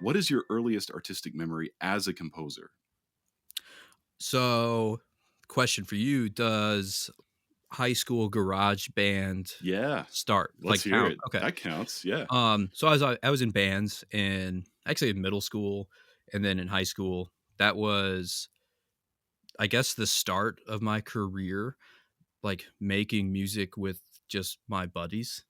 what is your earliest artistic memory as a composer? So, question for you, does high school garage band Yeah, start, let's like, hear count? it. Okay. That counts. Yeah. So I was in bands in actually in middle school and then in high school. That was, I guess, the start of my career, like, making music with just my buddies,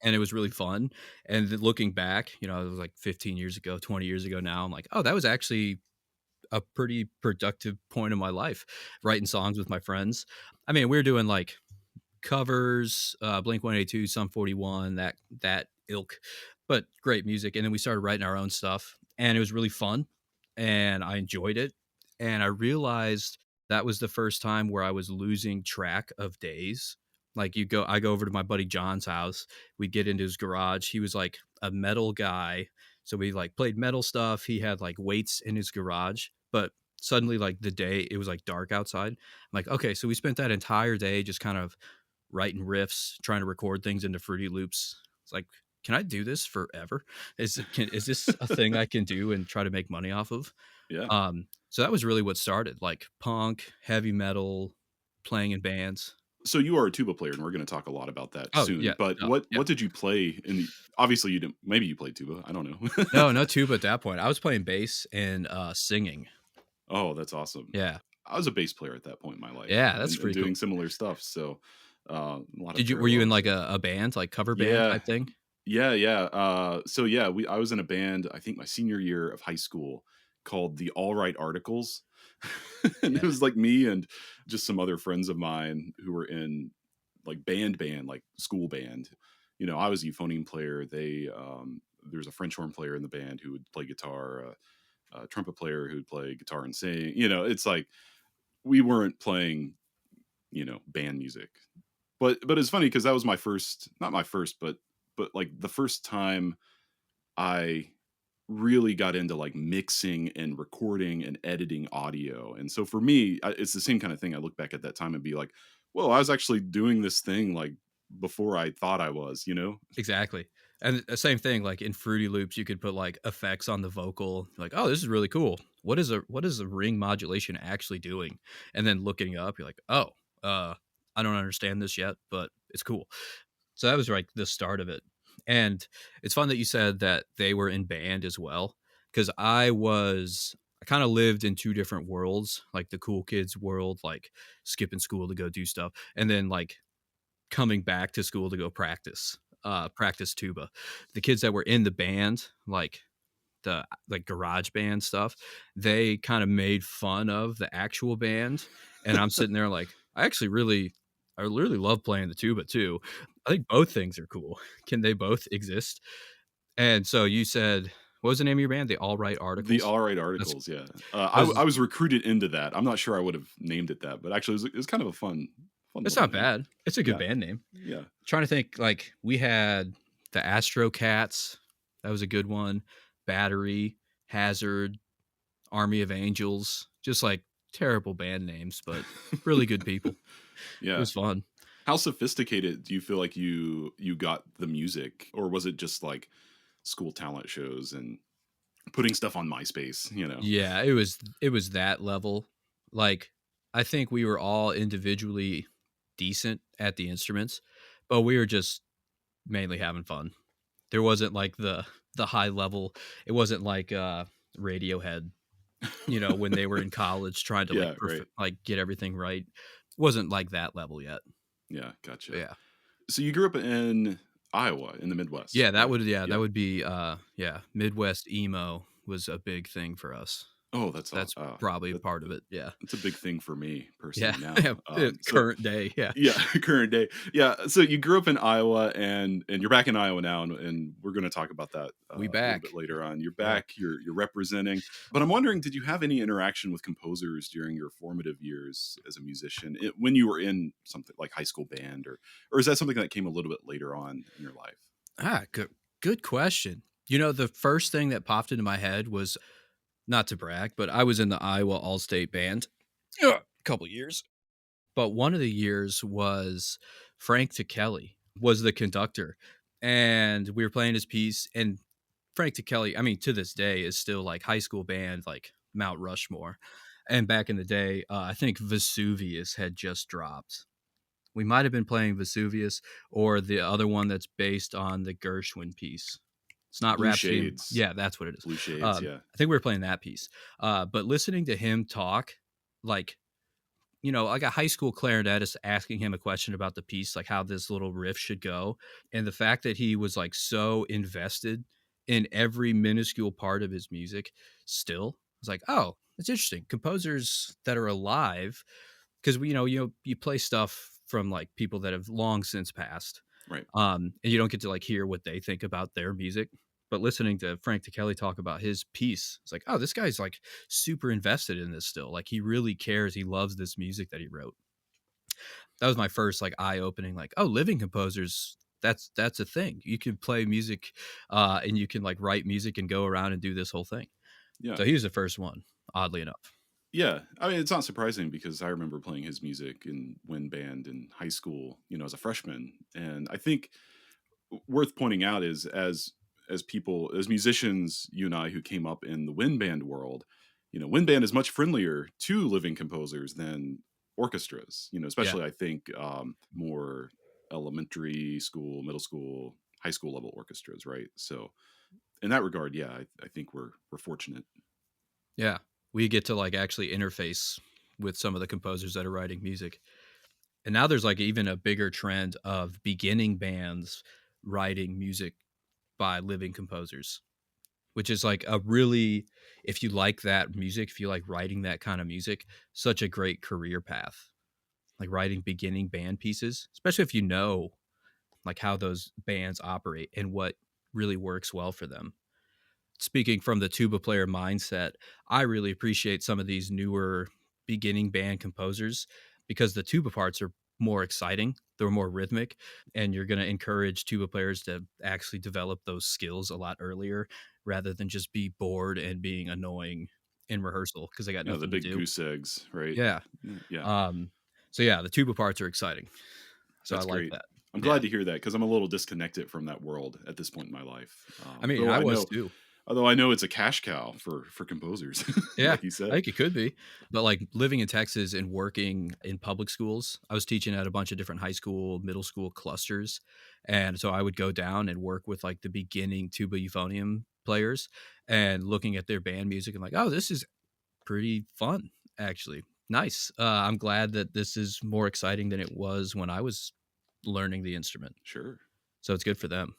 and it was really fun, and then looking back, it was, like, 15 years ago, 20 years ago now, I'm like, "Oh, that was actually a pretty productive point in my life, writing songs with my friends." I mean, we were doing, like, covers, Blink-182, Sum 41, that ilk, but great music, and then we started writing our own stuff, and it was really fun, and I enjoyed it, and I realized that was the first time where I was losing track of days. Like, I go over to my buddy John's house, we'd get into his garage, he was, like, a metal guy, so we, like, played metal stuff, he had, like, weights in his garage, but suddenly, like, the day it was, like, dark outside. I'm like, "Okay," so we spent that entire day just kind of writing riffs, trying to record things into Fruity Loops. It's like, can I do this forever? Is this a thing I can do and try to make money off of? Yeah. So that was really what started, like punk, heavy metal, playing in bands. So you are a tuba player, and we're going to talk a lot about that Oh soon. yeah, But no, yeah. what did you play in the? Obviously, you didn't. Maybe you played tuba. I don't know. No, no tuba at that point. I was playing bass and singing. Oh, that's awesome. Yeah, I was a bass player at that point in my life, yeah, that's and pretty cool. doing similar stuff. So a lot of Were you in parallels. like a band, like cover band Yeah, type thing? yeah. So yeah, we I was in a band. I think my senior year of high school called the All Right Articles, and it Yeah, was like me and just some other friends of mine who were in like band, like school band. You know, I was a euphonium player. There's a French horn player in the band who would play guitar, a trumpet player who'd play guitar and sing. You know, it's like we weren't playing, band music. But it's funny because that was my first, not my first, but like the first time I really got into like mixing and recording and editing audio. And so for me, it's the same kind of thing. I look back at that time and be like, "Well, I was actually doing this thing like before I thought I was," you know? exactly. And the same thing, like in Fruity Loops, you could put like effects on the vocal. Like, oh, this is really cool. What is a ring modulation actually doing? And then looking up, you're like, oh, I don't understand this yet, but it's cool. So that was like the start of it. And it's fun that you said that they were in band as well, because I kind of lived in two different worlds, like the cool kids world, like skipping school to go do stuff, and then like coming back to school to go practice tuba. The kids that were in the band, like the like garage band stuff, they kind of made fun of the actual band, and I'm sitting there like, I really love playing the tuba too. I think both things are cool. Can they both exist? And so you said, what was the name of your band? The All Right The Articles? All Right That's Articles, yeah. I I was was recruited into that. I'm not sure I would have named it that, but actually it was kind of a fun It's little not name. bad. It's a good Yeah, band name. yeah. Trying to think, like, we had the Astro Cats, that was a good one, Battery, Hazard, Army of Angels, just, like, terrible band names, but really good people. It Yeah. was fun. How sophisticated do you feel like you got the music, or was it just like school talent shows and putting stuff on MySpace, you know? Yeah, it was that level. Like, I think we were all individually decent at the instruments, but we were just mainly having fun. There wasn't, like, the high level. It wasn't like, Radiohead, when they were in college trying to, like, Yeah, right. get everything right. Wasn't like that level yet. Yeah, But gotcha. yeah. So you grew up in Iowa in the Midwest, Yeah, right? that Yeah. would be, yeah, Midwest emo was a big thing for us. Oh, that's That's probably that, part of it, yeah. that's a big thing for me Yeah, personally yeah, now. So current day, yeah. yeah, current day. Yeah, so you grew up in Iowa, and you're back in Iowa now, and we're going to talk about that We a little bit back. later on. You're Yeah. back. You're representing. But I'm wondering, did you have any interaction with composers during your formative years as a musician, when you were in something like high school band, or is that something that came a little bit later on in your life? Good question. The first thing that popped into my head was, not to brag, but I was in the Iowa All-State Band, a couple years. But one of the years was Frank Ticheli was the conductor, and we were playing his piece, and Frank Ticheli, I mean, to this day is still like high school band, like Mount Rushmore. And back in the day, I think Vesuvius had just dropped. We might have been playing Vesuvius or the other one that's based on the Gershwin piece. It's not Blue Rhapsody. Shades. Yeah, that's what it is. Blue Shades, yeah. I think we were playing that piece. But listening to him talk, like, like a high school clarinetist asking him a question about the piece, like how this little riff should go. And the fact that he was like so invested in every minuscule part of his music still, it's like, oh, it's interesting. Composers that are alive, because you play stuff from like people that have long since passed, Right. and you don't get to like hear what they think about their music. But listening to Frank Ticheli talk about his piece, it's like, oh, this guy's like super invested in this still. Like he really cares. He loves this music that he wrote. That was my first like eye opening. Like, oh, living composers. That's a thing. You can play music, and you can like write music and go around and do this whole thing. Yeah. So he was the first one, oddly enough. Yeah, I mean, it's not surprising because I remember playing his music in wind band in high school, as a freshman. And I think worth pointing out is as people, as musicians, you and I who came up in the wind band world, wind band is much friendlier to living composers than orchestras. Especially I think more elementary school, middle school, high school level orchestras, right? So in that regard, yeah, I think we're fortunate. Yeah. We get to like actually interface with some of the composers that are writing music. And now there's like even a bigger trend of beginning bands writing music by living composers, which is like a really, if you like that music, if you like writing that kind of music, such a great career path. Like writing beginning band pieces, especially if you know like how those bands operate and what really works well for them. Speaking from the tuba player mindset, I really appreciate some of these newer beginning band composers because the tuba parts are more exciting, they're more rhythmic, and you're going to encourage tuba players to actually develop those skills a lot earlier rather than just be bored and being annoying in rehearsal because they got The nothing to big do. goose eggs, right? Yeah. Yeah. So yeah, the tuba parts are exciting. So That's I like great. that. I'm glad to hear that because I'm a little disconnected from that world at this point in my life. I mean, I was too. Although I know it's a cash cow for composers, Yeah, like you said. I think it could be. But like living in Texas and working in public schools, I was teaching at a bunch of different high school, middle school clusters. And so I would go down and work with like the beginning tuba euphonium players and looking at their band music and like, oh, this is pretty fun, actually. Nice. I'm glad that this is more exciting than it was when I was learning the instrument. Sure. So it's good for them.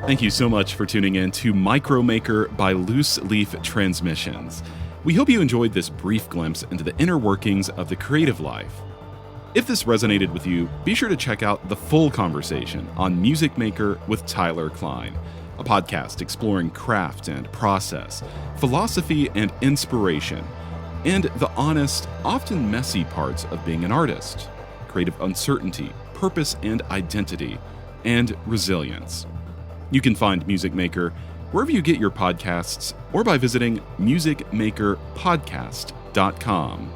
Thank you so much for tuning in to Micromaker by Loose Leaf Transmissions. We hope you enjoyed this brief glimpse into the inner workings of the creative life. If this resonated with you, be sure to check out the full conversation on Music Maker with Tyler Klein, a podcast exploring craft and process, philosophy and inspiration, and the honest, often messy parts of being an artist, creative uncertainty, purpose and identity, and resilience. You can find Music Maker wherever you get your podcasts or by visiting musicmakerpodcast.com.